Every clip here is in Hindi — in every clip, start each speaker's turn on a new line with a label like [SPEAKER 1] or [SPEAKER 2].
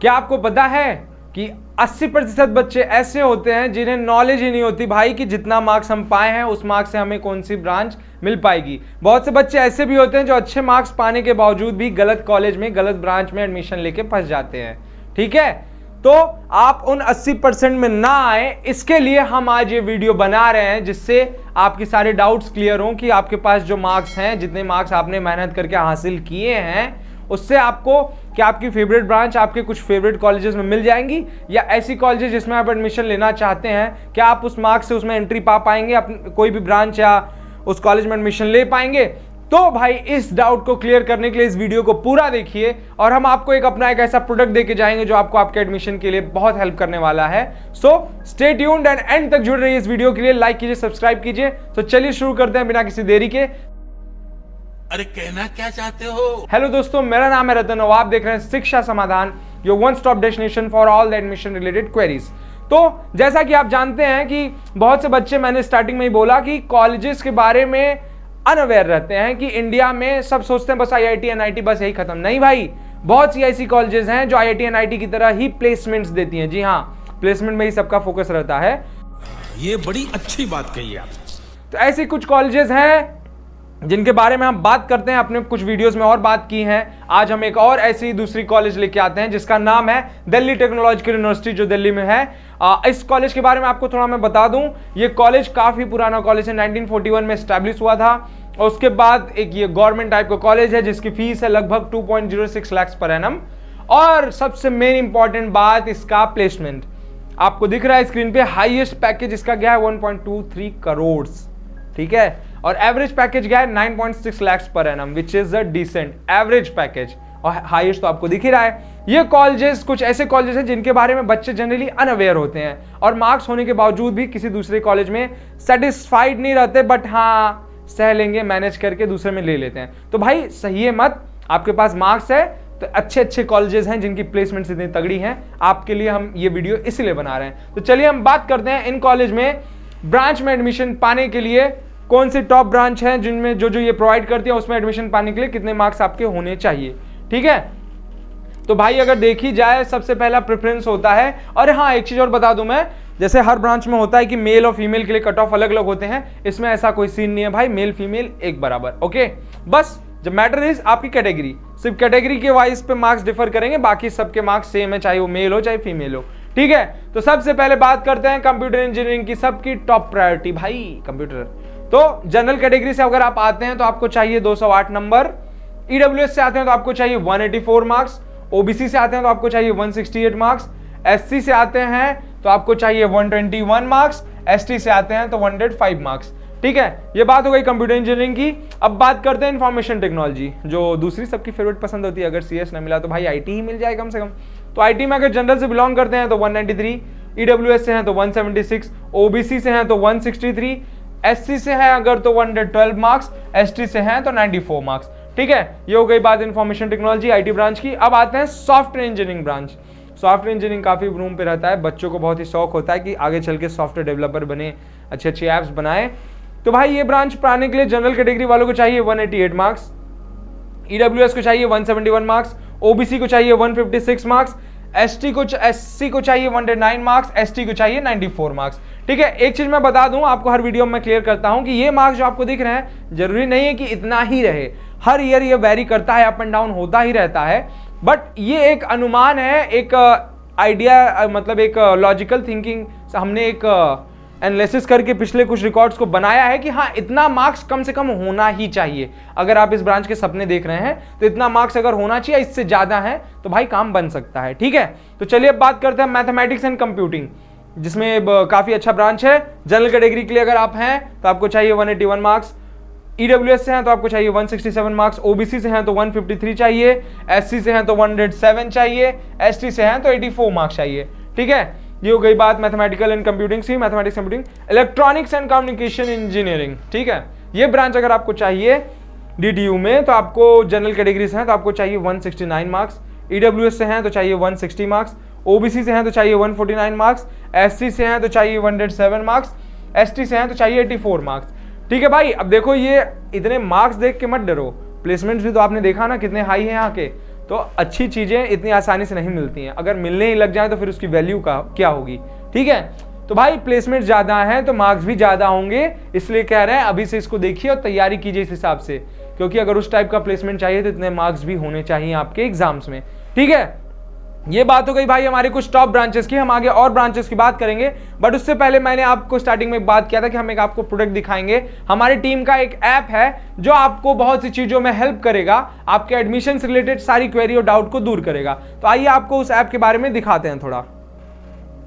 [SPEAKER 1] क्या आपको पता है कि 80% बच्चे ऐसे होते हैं जिन्हें नॉलेज ही नहीं होती भाई कि जितना मार्क्स हम पाए हैं उस मार्क्स से हमें कौन सी ब्रांच मिल पाएगी। बहुत से बच्चे ऐसे भी होते हैं जो अच्छे मार्क्स पाने के बावजूद भी गलत कॉलेज में गलत ब्रांच में एडमिशन लेके फंस जाते हैं। ठीक है, तो आप उन 80% में ना आए, इसके लिए हम आज ये वीडियो बना रहे हैं जिससे आपके सारे डाउट्स क्लियर हों कि आपके पास जो मार्क्स हैं, जितने मार्क्स आपने मेहनत करके हासिल किए हैं, उससे आपको क्या आपकी फेवरेट ब्रांच आपके कुछ फेवरेट कॉलेजेस में मिल जाएंगी, या ऐसी कॉलेजेस जिसमें आप एडमिशन लेना चाहते हैं क्या आप उस मार्क्स से उसमें एंट्री पा पाएंगे, अपनी कोई भी ब्रांच या उस कॉलेज में एडमिशन ले पाएंगे। तो भाई इस डाउट को क्लियर करने के लिए इस वीडियो को पूरा देखिए और हम आपको एक ऐसा प्रोडक्ट देके जाएंगे जो आपको आपके एडमिशन के लिए बहुत हेल्प करने वाला है। So stay tuned and and तक जुड़ रहिए इस वीडियो के लिए, लाइक कीजिए, सब्सक्राइब कीजिए। तो चलिए शुरू करते हैं बिना किसी देरी के।
[SPEAKER 2] अरे कहना क्या चाहते हो?
[SPEAKER 1] हेलो दोस्तों, मेरा नाम है रतन और आप देख रहे हैं शिक्षा समाधान, your one stop destination for all the admission related queries. तो जैसा कि आप जानते हैं कि बहुत से बच्चे, मैंने स्टार्टिंग में ही बोला कि कॉलेजेस के बारे में अनअवेयर रहते हैं कि इंडिया में सब सोचते हैं बस आईआईटी एनआईटी बस यही खत्म। नहीं भाई, बहुत सी ऐसी कॉलेजेस हैं जो आईआईटी एनआईटी की तरह ही प्लेसमेंट्स देती हैं। जी हाँ, प्लेसमेंट में ही सबका फोकस रहता है।
[SPEAKER 2] ये बड़ी अच्छी बात कही आप।
[SPEAKER 1] तो ऐसी कुछ कॉलेजेस हैं जिनके बारे में हम बात करते हैं, अपने कुछ वीडियोस में और बात की है। आज हम एक और ऐसी दूसरी कॉलेज लेके आते हैं जिसका नाम है दिल्ली टेक्नोलॉजिकल यूनिवर्सिटी, जो दिल्ली में है। इस कॉलेज के बारे में आपको थोड़ा मैं बता दूं, ये कॉलेज काफी पुराना कॉलेज है, 1941 में एस्टैब्लिश हुआ था और उसके बाद एक ये गवर्नमेंट टाइप का कॉलेज है जिसकी फीस है लगभग 2.06 लाख पर एनम। और सबसे मेन इंपॉर्टेंट बात, इसका प्लेसमेंट आपको दिख रहा है स्क्रीन पे। हाईएस्ट पैकेज इसका गया है 1.23 करोड़, ठीक है, और एवरेज पैकेज गया है 9.6 lakh per annum, which is a decent average package, और हाईएस्ट तो आपको दिख ही रहा है। ये कॉलेजेस कुछ ऐसे कॉलेजेस हैं जिनके बारे में बच्चे जनरली अनअवेयर होते हैं और मार्क्स होने के बावजूद भी किसी दूसरे कॉलेज में सेटिस्फाइड नहीं रहते, बट हाँ सह लेंगे, मैनेज करके दूसरे में ले लेते हैं। तो भाई सही है मत, आपके पास मार्क्स है तो अच्छे अच्छे कॉलेजेस हैं जिनकी प्लेसमेंट इतनी तगड़ी हैं, आपके लिए हम ये वीडियो इसलिए बना रहे हैं। तो चलिए हम बात करते हैं इन कॉलेज में ब्रांच में एडमिशन पाने के लिए कौन सी टॉप ब्रांच है जिनमें जो ये प्रोवाइड करती है, उसमें एडमिशन पाने के लिए कितने मार्क्स आपके होने चाहिए। ठीक है, तो भाई अगर देखी जाए सबसे पहला प्रेफरेंस होता है, और हाँ एक चीज और बता दूं मैं, जैसे हर ब्रांच में होता है कि मेल और फीमेल के लिए कट ऑफ अलग अलग होते हैं, इसमें ऐसा कोई सीन नहीं है भाई, मेल फीमेल एक बराबर। ओके, बस जब मैटर इज आपकी कैटेगरी, सिर्फ कैटेगरी के वाइज पे मार्क्स डिफर करेंगे, बाकी सबके मार्क्स सेम है, चाहे वो मेल हो चाहे फीमेल हो। ठीक है, तो सबसे पहले बात करते हैं कंप्यूटर इंजीनियरिंग की, सबकी टॉप प्रायोरिटी भाई कंप्यूटर। तो जनरल कैटेगरी से अगर आप आते हैं तो आपको चाहिए 208 नंबर, ईडब्ल्यूएस से आते हैं तो आपको चाहिए 184 मार्क्स, ओबीसी से आते हैं तो आपको चाहिए 168 मार्क्स, एससी से आते हैं तो आपको चाहिए 121 मार्क्स, एसटी से आते हैं तो 105 मार्क्स। ठीक है, ये बात हो गई कंप्यूटर इंजीनियरिंग की। अब बात करते हैं इंफॉर्मेशन टेक्नोलॉजी, जो दूसरी सबकी फेवरेट पसंद होती है। अगर सीएस ना मिला तो भाई आईटी ही मिल जाए कम से कम। तो आईटी में अगर जनरल से बिलोंग करते हैं तो 193, ईडब्ल्यूएस से हैं तो 176, ओबीसी से हैं तो 163, एससी से है अगर तो 112 मार्क्स, एसटी से हैं तो 94 मार्क्स। ठीक है, ये हो गई बात इंफॉर्मेशन टेक्नोलॉजी आईटी ब्रांच की। अब आते हैं software engineering branch. Software engineering काफी रूम पे रहता है, बच्चों को बहुत ही शौक होता है कि आगे चल के सॉफ्टवेयर डेवलपर बने, अच्छे अच्छे ऐप्स बनाए। तो भाई ये ब्रांच पाने के लिए जनरल कैटेगरी वालों को चाहिए 188 मार्क्स, ईडब्ल्यूएस को चाहिए 171 मार्क्स, ओबीसी को चाहिए 156 मार्क्स, एससी को चाहिए 109 मार्क्स, एसटी को चाहिए 94 मार्क्स। ठीक है, एक चीज मैं बता दूं आपको, हर वीडियो में क्लियर करता हूं कि ये मार्क्स जो आपको दिख रहे हैं जरूरी नहीं है कि इतना ही रहे, हर ईयर ये वेरी करता है, अप एंड डाउन होता ही रहता है, बट ये एक अनुमान है, एक आइडिया, मतलब एक लॉजिकल थिंकिंग, हमने एक एनालिसिस करके पिछले कुछ रिकॉर्ड्स को बनाया है कि हाँ इतना मार्क्स कम से कम होना ही चाहिए। अगर आप इस ब्रांच के सपने देख रहे हैं तो इतना मार्क्स अगर होना चाहिए, इससे ज्यादा है तो भाई काम बन सकता है। ठीक है, तो चलिए अब बात करते हैं मैथमेटिक्स एंड कंप्यूटिंग, जिसमें काफी अच्छा ब्रांच है। जनरल कैटेगरी के लिए अगर आप हैं तो आपको चाहिए 181 मार्क्स, ईडब्ल्यूएस से हैं तो आपको चाहिए 167 मार्क्स, ओबीसी से हैं तो 153 चाहिए, एससी से हैं तो 107 चाहिए, एसटी से हैं तो 84 मार्क्स चाहिए। ठीक है, ये हो गई बात मैथमेटिकल एंड कंप्यूटिंग सी, mathematics computing. Electronics and communication engineering, ठीक है, ये ब्रांच अगर आपको चाहिए डीटीयू में तो आपको जनरल कैटेगरी से हैं तो आपको चाहिए 169 मार्क्स, ईडब्ल्यूएस से हैं तो चाहिए 160 मार्क्स, ओबीसी से हैं तो चाहिए 149 मार्क्स, एससी से हैं तो चाहिए 107 मार्क्स, एसटी से हैं तो चाहिए 84 मार्क्स। ठीक है भाई, अब देखो ये इतने मार्क्स देख के मत डरो, प्लेसमेंट्स भी तो आपने देखा ना कितने हाई हैं यहाँ के। तो अच्छी चीज़ें इतनी आसानी से नहीं मिलती हैं, अगर मिलने ही लग जाए तो फिर उसकी वैल्यू का क्या होगी। ठीक है, तो भाई प्लेसमेंट ज़्यादा है तो मार्क्स भी ज़्यादा होंगे, इसलिए कह रहे हैं अभी से इसको देखिए और तैयारी कीजिए इस हिसाब से, क्योंकि अगर उस टाइप का प्लेसमेंट चाहिए तो इतने मार्क्स भी होने चाहिए आपके एग्जाम्स में। ठीक है, ये बात हो गई भाई हमारी कुछ टॉप ब्रांचेस की। हम आगे और ब्रांचेस की बात करेंगे, बट उससे पहले मैंने आपको स्टार्टिंग में बात किया था कि हम एक आपको प्रोडक्ट दिखाएंगे। हमारी टीम का एक ऐप है जो आपको बहुत सी चीजों में हेल्प करेगा, आपके एडमिशन से रिलेटेड सारी क्वेरी और डाउट को दूर करेगा। तो आइए आपको उस ऐप के बारे में दिखाते हैं थोड़ा।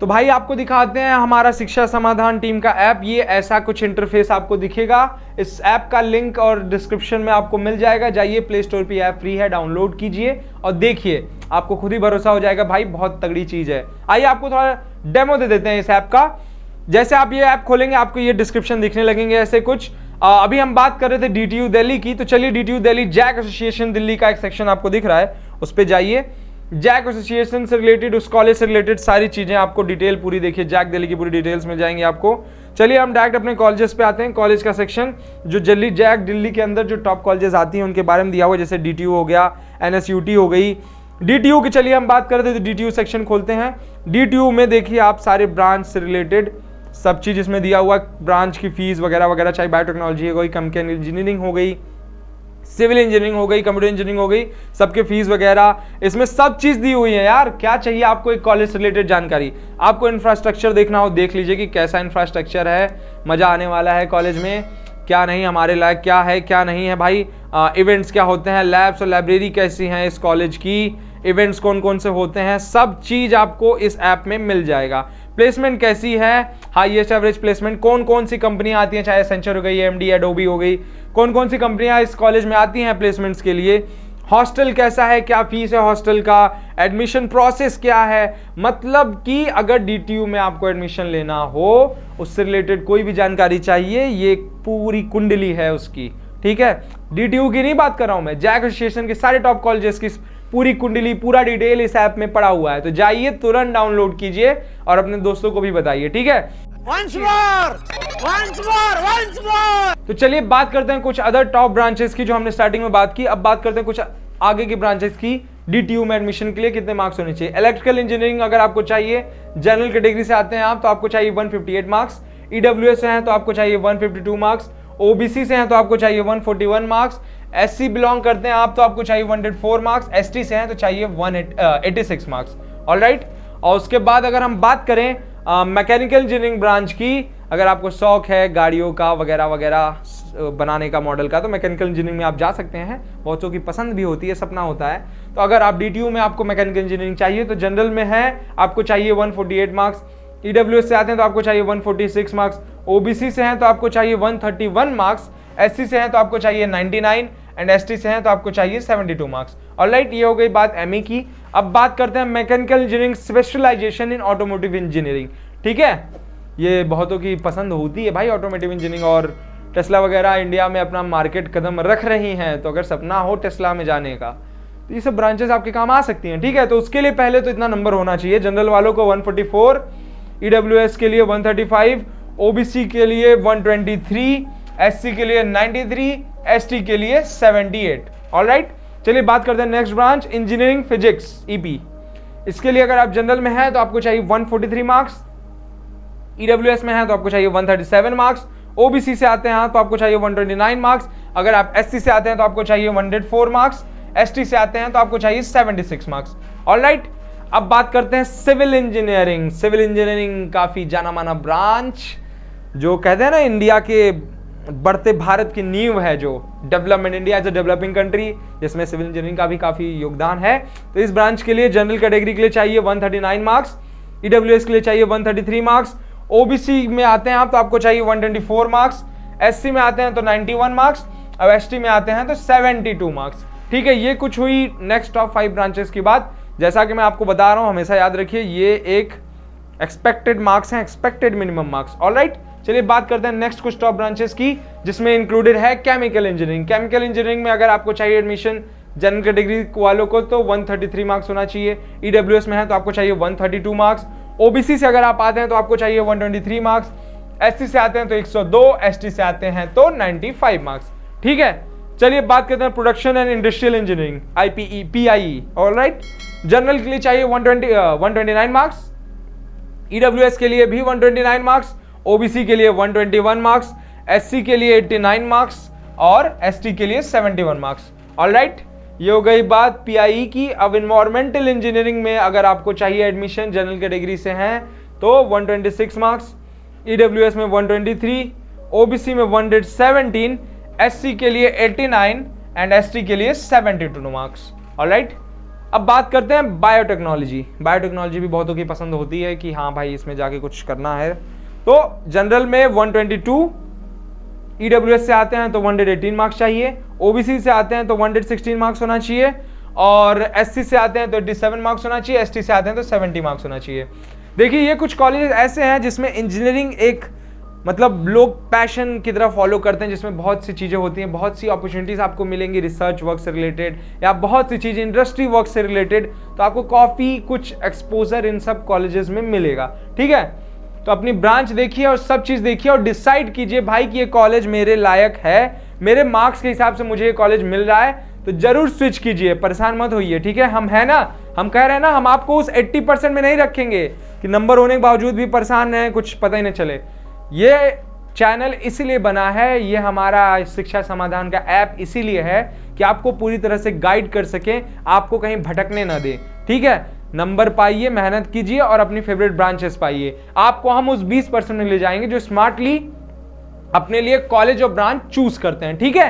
[SPEAKER 1] तो भाई आपको दिखाते हैं हमारा शिक्षा समाधान टीम का ऐप। ये ऐसा कुछ इंटरफेस आपको दिखेगा। इस ऐप का लिंक और डिस्क्रिप्शन में आपको मिल जाएगा, जाइए प्ले स्टोर पे, ऐप फ्री है, डाउनलोड कीजिए और देखिए, आपको खुद ही भरोसा हो जाएगा भाई बहुत तगड़ी चीज है। आइए आपको थोड़ा डेमो दे देते हैं इस ऐप का। जैसे आप ये ऐप खोलेंगे आपको ये डिस्क्रिप्शन दिखने लगेंगे ऐसे कुछ। अभी हम बात कर रहे थे DTU दिल्ली की, तो चलिए DTU Delhi JAC association Delhi का एक सेक्शन आपको दिख रहा है, उस पर जाइए। जैक एसोसिएशन से रिलेटेड, उस कॉलेज से रिलेटेड सारी चीजें आपको डिटेल पूरी देखिए, जैक दिल्ली की पूरी डिटेल्स मिल जाएंगी आपको। चलिए हम डायरेक्ट अपने कॉलेजेस पे आते हैं। कॉलेज का सेक्शन जो दिल्ली जैक दिल्ली के अंदर जो टॉप कॉलेजेस आती हैं उनके बारे में दिया हुआ, जैसे DTU हो गया, NSUT हो गई। DTU की चलिए हम बात करते हैं तो DTU सेक्शन खोलते हैं। DTU में देखिए आप सारे ब्रांच से रिलेटेड सब चीज इसमें दिया हुआ, ब्रांच की फीस वगैरह वगैरह, चाहे बायोटेक्नोलॉजी हो गई, केमिकल इंजीनियरिंग हो गई, सिविल इंजीनियरिंग हो गई, कंप्यूटर इंजीनियरिंग हो गई, सबके फीस वगैरह इसमें सब चीज दी हुई है यार। क्या चाहिए आपको एक कॉलेज से रिलेटेड जानकारी? आपको इंफ्रास्ट्रक्चर देखना हो देख लीजिए कि कैसा इंफ्रास्ट्रक्चर है, मजा आने वाला है कॉलेज में, क्या नहीं, हमारे लायक क्या है क्या नहीं है भाई। इवेंट्स क्या होते हैं, लैब्स और लाइब्रेरी कैसी हैं इस कॉलेज की, इवेंट्स कौन कौन से होते हैं, सब चीज आपको इस ऐप में मिल जाएगा। प्लेसमेंट कैसी है, हाईएस्ट एवरेज प्लेसमेंट, कौन कौन सी कंपनियां आती हैं, चाहे एसेंचर हो गई, AMD, एडोबी हो गई, कौन कौन सी कंपनियां इस कॉलेज में आती हैं प्लेसमेंट्स के लिए। हॉस्टल कैसा है, क्या फीस है हॉस्टल का, एडमिशन प्रोसेस क्या है, मतलब कि अगर DTU में आपको एडमिशन लेना हो, उससे रिलेटेड कोई भी जानकारी चाहिए, ये पूरी कुंडली है उसकी। ठीक है, DTU की नहीं बात कर रहा हूं मैं, जैक एसोसिएशन के सारे टॉप कॉलेजेस की पूरी कुंडली, पूरा डिटेल इस ऐप में पड़ा हुआ है। तो जाइए तुरंत डाउनलोड कीजिए और अपने दोस्तों को भी बताइए। ठीक है,
[SPEAKER 2] Once more! Once more! Once more!
[SPEAKER 1] तो चलिए बात करते हैं कुछ अदर टॉप ब्रांचेस की जो हमने स्टार्टिंग में बात की। अब बात करते हैं कुछ आगे की ब्रांचेस की। DTU में एडमिशन के लिए कितने मार्क्स होने चाहिए? इलेक्ट्रिकल इंजीनियरिंग अगर आपको चाहिए, जनरल कैटेगरी से आते हैं आप, तो आपको चाहिए 158 मार्क्स। EWS से हैं तो आपको चाहिए 152 मार्क्स। OBC से हैं तो आपको चाहिए 141 मार्क्स। SC बिलोंग करते हैं आप तो आपको चाहिए 104 मार्क्स। ST से हैं तो चाहिए 186 मार्क्स। ऑलराइट, और उसके बाद अगर हम बात करें मैकेनिकल इंजीनियरिंग ब्रांच की, अगर आपको शौक है गाड़ियों का वगैरह वगैरह बनाने का, मॉडल का, तो मैकेनिकल इंजीनियरिंग में आप जा सकते हैं। बहुतों की पसंद भी होती है, सपना होता है। तो अगर आप DTU में आपको मैकेनिकल इंजीनियरिंग चाहिए तो जनरल में है आपको चाहिए 148 मार्क्स। EWS से आते हैं तो आपको चाहिए 146 मार्क्स। OBC से हैं तो आपको चाहिए 131 मार्क्स। SC से हैं तो आपको चाहिए 99 एंड ST से हैं तो आपको चाहिए 72 मार्क्स। ऑलराइट, ये हो गई बात ME की। अब बात करते हैं mechanical engineering specialisation in automotive engineering. ठीक है, ये बहुतों की पसंद होती है भाई ऑटोमोटिव इंजीनियरिंग, और टेस्ला वगैरह इंडिया में अपना मार्केट कदम रख रही हैं, तो अगर सपना हो टेस्ला में जाने का तो ये सब ब्रांचेस आपके काम आ सकती हैं। ठीक है, तो उसके लिए पहले तो इतना नंबर होना चाहिए। जनरल वालों को 144, EWS के लिए 135, OBC के लिए 123, SC के लिए 93, ST के लिए 78। ऑलराइट, चलिए बात करते हैं next branch, engineering physics EP। इसके लिए अगर आप जनरल में हैं तो आपको चाहिए 143 मार्क्स। EWS में है तो आपको चाहिए 137 मार्क्स। OBC से आते हैं तो आपको चाहिए 129 मार्क्स। अगर आप SC से आते हैं तो आपको चाहिए 104 मार्क्स। ST से आते हैं तो आपको चाहिए 76 मार्क्स। ऑलराइट, अब बात करते हैं सिविल इंजीनियरिंग। सिविल इंजीनियरिंग काफी जाना माना ब्रांच, जो कहते हैं ना इंडिया के बढ़ते भारत की नींव है, जो development, India as a developing country, जिसमें सिविल इंजीनियरिंग का भी काफी योगदान है। तो इस ब्रांच के लिए जनरल कैटेगरी के लिए चाहिए 139 मार्क्स। EWS के लिए चाहिए 133 मार्क्स। OBC में आते हैं आप तो आपको चाहिए 124 मार्क्स। SC में आते हैं तो 91 मार्क्स। अब ST में आते हैं तो 72 मार्क्स। ठीक है, ये कुछ हुई नेक्स्ट टॉप 5 ब्रांचेस की बात। जैसा कि मैं आपको बता रहा हूं, हमेशा याद रखिए ये एक एक्सपेक्टेड मार्क्स हैं, एक्सपेक्टेड मिनिमम मार्क्स। ऑलराइट, चलिए बात करते हैं नेक्स्ट कुछ टॉप ब्रांचेस की, जिसमें इंक्लूडेड है केमिकल इंजीनियरिंग। केमिकल इंजीनियरिंग में अगर आपको चाहिए एडमिशन जनरल कैटेगरी वालों को तो 133 मार्क्स होना चाहिए। EWS में है तो आपको चाहिए 132 मार्क्स। OBC से अगर आप आते हैं तो आपको चाहिए 123 मार्क्स। SC से आते हैं तो 102, ST से आते हैं तो 95 मार्क्स। ठीक है, चलिए बात करते हैं production and industrial engineering, IPE PIE। Alright, general के लिए चाहिए 129 मार्क्स, EWS के लिए भी 129 मार्क्स, OBC के लिए 121 मार्क्स, SC के लिए 89 मार्क्स और ST के लिए 71 मार्क्स। ऑलराइट, ये हो गई बात PIE की। अब इन्वायरमेंटल इंजीनियरिंग में अगर आपको चाहिए एडमिशन, जनरल कैटेगरी से हैं तो 126 मार्क्स, EWS में 123, OBC में 117, SC के लिए 89 एंड ST के लिए 72 मार्क्स। ऑलराइट, अब बात करते हैं बायोटेक्नोलॉजी। बायोटेक्नोलॉजी भी बहुतों की पसंद होती है कि हाँ भाई इसमें जाके कुछ करना है। तो जनरल में 122, EWS से आते हैं तो 118 मार्क्स चाहिए, OBC से आते हैं तो 116 मार्क्स होना चाहिए और SC से आते हैं तो 87 मार्क्स होना चाहिए, ST से आते हैं तो 70 मार्क्स होना चाहिए। देखिए ये कुछ कॉलेजेस ऐसे हैं जिसमें इंजीनियरिंग एक मतलब लोग पैशन की तरह फॉलो करते हैं, जिसमें बहुत सी चीज़ें होती हैं, बहुत सी अपॉर्चुनिटीज़ आपको मिलेंगी रिसर्च वर्क से रिलेटेड या बहुत सी चीज़ें इंडस्ट्री वर्क से रिलेटेड, तो आपको काफ़ी कुछ एक्सपोजर इन सब कॉलेजेस में मिलेगा। ठीक है, तो अपनी ब्रांच देखिए और सब चीज़ देखिए और डिसाइड कीजिए भाई कि ये कॉलेज मेरे लायक है, मेरे मार्क्स के हिसाब से मुझे ये कॉलेज मिल रहा है, तो जरूर स्विच कीजिए, परेशान मत होइए। ठीक है, हम है ना, हम कह रहे हैं ना, हम आपको उस 80% में नहीं रखेंगे कि नंबर होने के बावजूद भी परेशान है, कुछ पता ही नहीं चले। ये चैनल इसीलिए बना है, ये हमारा शिक्षा समाधान का ऐप इसीलिए है कि आपको पूरी तरह से गाइड कर सके, आपको कहीं भटकने ना दे। ठीक है, नंबर पाइए, मेहनत कीजिए और अपनी फेवरेट ब्रांचेस पाइए। आपको हम उस 20% में ले जाएंगे जो स्मार्टली अपने लिए कॉलेज और ब्रांच चूज करते हैं। ठीक है,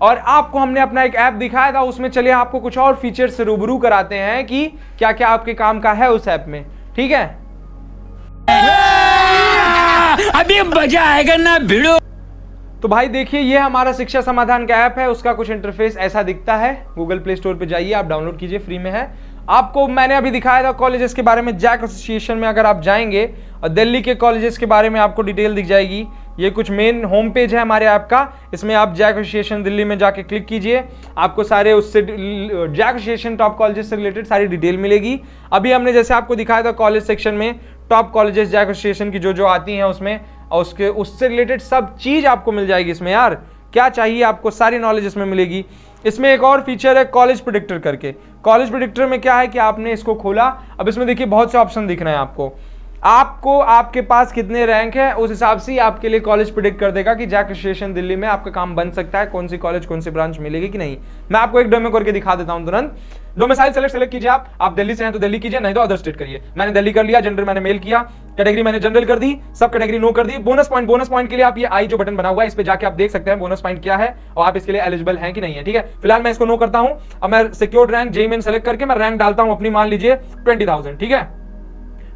[SPEAKER 1] और आपको हमने अपना एक ऐप दिखाया था, उसमें चलिए आपको कुछ और फीचर से रूबरू कराते हैं कि क्या क्या आपके काम का है उस ऐप में। ठीक है,
[SPEAKER 3] अभी मजा आएगा ना भिड़ो।
[SPEAKER 1] तो भाई देखिए ये हमारा शिक्षा समाधान का ऐप है, उसका कुछ इंटरफेस ऐसा दिखता है। गूगल प्ले स्टोर पे जाइए, आप डाउनलोड कीजिए, फ्री में है। आपको मैंने अभी दिखाया था कॉलेजेस के बारे में, जैक एसोसिएशन में अगर आप जाएंगे और दिल्ली के कॉलेजेस के बारे में आपको डिटेल दिख जाएगी। ये कुछ मेन होम पेज है हमारे ऐप का, इसमें आप जैक एसोसिएशन दिल्ली में जाके क्लिक कीजिए, आपको सारे उससे जैक एसोसिएशन टॉप कॉलेजेस से रिलेटेड सारी डिटेल मिलेगी। अभी हमने जैसे आपको दिखाया था कॉलेज सेक्शन में टॉप कॉलेजेस जैक एसोसिएशन की जो आती हैं उसमें, और उससे रिलेटेड सब चीज आपको मिल जाएगी इसमें। यार क्या चाहिए आपको, सारी नॉलेज इसमें मिलेगी। इसमें एक और फीचर है कॉलेज प्रेडिक्टर करके। कॉलेज प्रेडिक्टर में क्या है कि आपने इसको खोला, अब इसमें देखिए बहुत से ऑप्शन दिख रहे हैं आपको आपके पास कितने रैंक है उस हिसाब से आपके लिए कॉलेज प्रेडिक्ट कर देगा कि जैक एसोसिएशन दिल्ली में आपका काम बन सकता है, कौन सी कॉलेज कौन सी ब्रांच मिलेगी कि नहीं। मैं आपको एक डेमो करके दिखा देता हूं तुरंत। डोमिसाइल सेलेक्ट कीजिए, आप दिल्ली से हैं तो दिल्ली कीजिए, नहीं तो अदर स्टेट करिए। मैंने दिल्ली कर लिया, जेंडर मैंने मेल किया, कैटेगरी मैंने जनरल कर दी, सब कैटेगरी नो कर दी। बोनस पॉइंट के लिए आप ये आई जो बटन बना हुआ है इस पे जाके आप देख सकते हैं बोनस पॉइंट क्या है और आप इसके लिए एलिजिबल हैं कि नहीं है। ठीक है, फिलहाल मैं इसको नो करता हूं। अब मैं secured rank JEE main select करके मैं रैंक डालता हूं अपनी, मान लीजिए 20,000। ठीक है,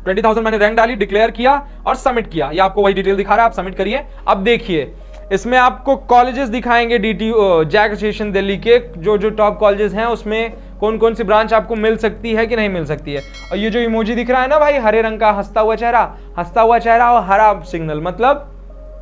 [SPEAKER 1] 20,000 मैंने रैंक डाली, डिक्लेयर किया और सबमिट किया। ये आपको वही डिटेल दिखा रहा है, आप सबमिट करिए। अब देखिए इसमें आपको कॉलेजेस दिखाएंगे DTU जैक एसोसिएशन दिल्ली के जो टॉप कॉलेजेस हैं, उसमें कौन कौन सी ब्रांच आपको मिल सकती है कि नहीं मिल सकती है। और ये जो इमोजी दिख रहा है ना भाई, हरे रंग का हंसता हुआ चेहरा और हरा सिग्नल मतलब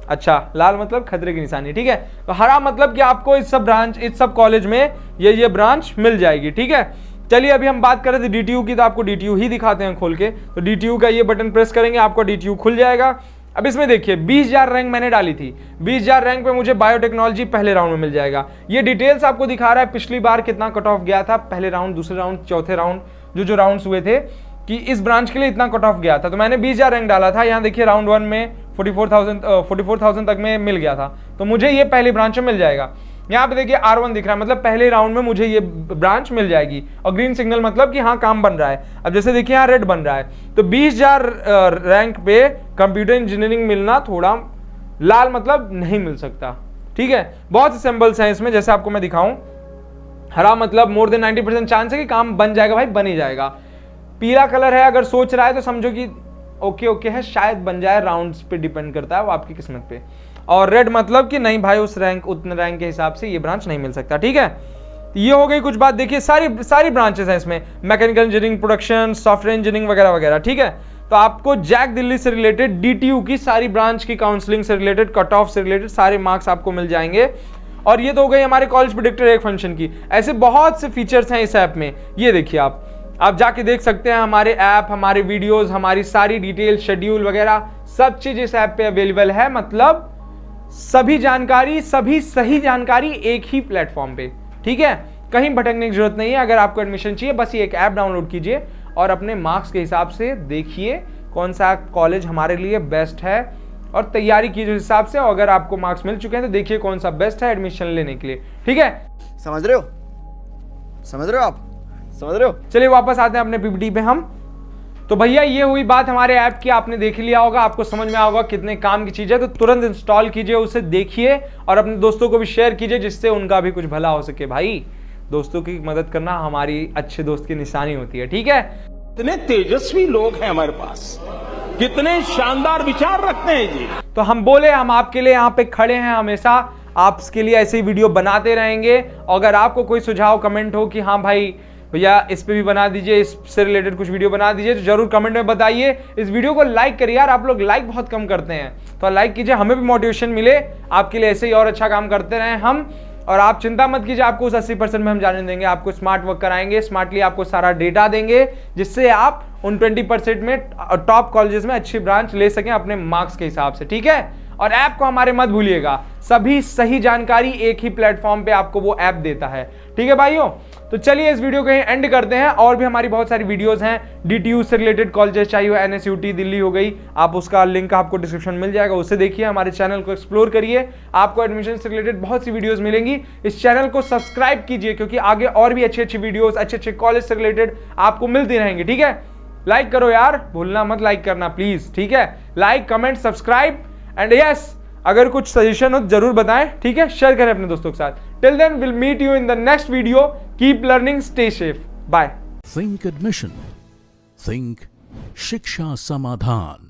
[SPEAKER 1] अच्छा, लाल मतलब खतरे की निशानी। ठीक है, तो हरा मतलब कि आपको इस सब कॉलेज में ये ब्रांच मिल जाएगी। ठीक है, चलिए अभी हम बात कर रहे थे DTU की, तो आपको DTU ही दिखाते हैं खोल के। तो DTU का ये बटन प्रेस करेंगे, आपको DTU खुल जाएगा। अब इसमें देखिए 20,000 रैंक मैंने डाली थी, 20,000 रैंक पे मुझे बायोटेक्नोलॉजी पहले राउंड में मिल जाएगा। ये डिटेल्स आपको दिखा रहा है पिछली बार कितना कट ऑफ गया था, पहले राउंड, दूसरे राउंड, चौथे राउंड, जो राउंड्स हुए थे कि इस ब्रांच के लिए इतना कट ऑफ गया था। तो मैंने 20,000 रैंक डाला था। यहाँ देखिए राउंड 1 में 44,000 तक में मिल गया था, तो मुझे ये पहली ब्रांच में मिल जाएगा। यहाँ पे देखिए R1 दिख रहा है, मतलब पहले राउंड में मुझे ये ब्रांच मिल जाएगी। और ग्रीन सिग्नल मतलब कि हाँ काम बन रहा है। अब जैसे देखिए यहाँ रेड बन रहा है, तो 20,000 रैंक पे कंप्यूटर इंजीनियरिंग मिलना थोड़ा, लाल मतलब नहीं मिल सकता। ठीक है, बहुत से सिंबल्स हैं इसमें, जैसे आपको मैं दिखाऊं। हरा मतलब मोर देन 90% चांस है कि काम बन जाएगा भाई, बन ही जाएगा। पीला कलर है, अगर सोच रहा है तो समझो कि ओके है, शायद बन जाए, राउंड्स पे डिपेंड करता है, वो आपकी किस्मत पे। और रेड मतलब कि नहीं भाई, उतने रैंक के हिसाब से ये ब्रांच नहीं मिल सकता। ठीक है, ये हो गई कुछ बात। देखिए सारी ब्रांचेस हैं इसमें, mechanical engineering, production, software engineering वगैरह वगैरह। ठीक है, तो आपको जैक दिल्ली से रिलेटेड DTU की सारी ब्रांच की काउंसलिंग से रिलेटेड, कट ऑफ से रिलेटेड सारे मार्क्स आपको मिल जाएंगे। और ये तो हो गई हमारे कॉलेज प्रेडिक्टर एक फंक्शन की। ऐसे बहुत से फीचर्स हैं इस ऐप में, ये देखिए आप जाके देख सकते हैं। हमारे ऐप, हमारे वीडियोस, हमारी सारी डिटेल, शेड्यूल वगैरह सब चीज इस ऐप पे अवेलेबल है। मतलब सभी जानकारी, सभी सही जानकारी एक ही प्लेटफॉर्म पे, ठीक है। कहीं भटकने की जरूरत नहीं है। अगर आपको एडमिशन चाहिए, बस ये एक ऐप डाउनलोड कीजिए और अपने मार्क्स के हिसाब से देखिए कौन सा कॉलेज हमारे लिए बेस्ट है और तैयारी कीजिए उस हिसाब से। और अगर आपको मार्क्स मिल चुके हैं तो देखिए कौन सा बेस्ट है एडमिशन लेने के लिए, ठीक है।
[SPEAKER 4] समझ रहे हो? समझ रहे हो आप? समझ रहे हो?
[SPEAKER 1] चलिए वापस आते हैं अपने पीपीटी पे हम। तो भैया ये हुई बात हमारे ऐप की, आपने देख लिया होगा, आपको समझ में आया होगा कितने काम की चीज है। तो तुरंत इंस्टॉल कीजिए, उसे देखिए और अपने दोस्तों को भी शेयर कीजिए जिससे उनका भी कुछ भला हो सके। भाई दोस्तों की मदद करना हमारी अच्छे दोस्त की निशानी होती है, ठीक है।
[SPEAKER 2] कितने तेजस्वी लोग हैं हमारे पास, कितने शानदार विचार रखते हैं जी।
[SPEAKER 1] तो हम बोले हम आपके लिए यहाँ पे खड़े हैं हमेशा, आपके लिए ऐसे ही वीडियो बनाते रहेंगे। अगर आपको कोई सुझाव कमेंट हो कि हाँ भाई भैया इस पे भी बना दीजिए, इससे रिलेटेड कुछ वीडियो बना दीजिए, तो जरूर कमेंट में बताइए। इस वीडियो को लाइक करिए यार, आप लोग लाइक बहुत कम करते हैं, तो लाइक कीजिए, हमें भी मोटिवेशन मिले, आपके लिए ऐसे ही और अच्छा काम करते रहें हम। और आप चिंता मत कीजिए, आपको उस 80% में हम जाने देंगे, आपको स्मार्ट वर्क कराएंगे, स्मार्टली आपको सारा डेटा देंगे जिससे आप उन 20% में टॉप कॉलेजेस में अच्छी ब्रांच ले सकें अपने मार्क्स के हिसाब से, ठीक है। और ऐप को हमारे मत भूलिएगा, सभी सही जानकारी एक ही प्लेटफॉर्म पे आपको वो ऐप देता है, ठीक है भाइयों। तो चलिए इस वीडियो को यहीं एंड करते हैं। और भी हमारी बहुत सारी वीडियोस हैं DTU से रिलेटेड, कॉलेजेस चाहिए हो, NSUT दिल्ली हो गई, आप उसका लिंक आपको डिस्क्रिप्शन मिल जाएगा, उसे देखिए, हमारे चैनल को एक्सप्लोर करिए, आपको एडमिशन से रिलेटेड बहुत सी वीडियोस मिलेंगी। इस चैनल को सब्सक्राइब कीजिए क्योंकि आगे और भी अच्छी अच्छी वीडियोस अच्छे अच्छे कॉलेज से रिलेटेड आपको मिलती रहेंगे, ठीक है। लाइक करो यार, भूलना मत लाइक करना प्लीज, ठीक है। Like, comment, subscribe and yes, अगर कुछ सजेशन हो जरूर बताएं, ठीक है। शेयर करें अपने दोस्तों के साथ। Till then will meet you in the next video. Keep learning, stay safe, bye.
[SPEAKER 5] Think admission. Think शिक्षा समाधान।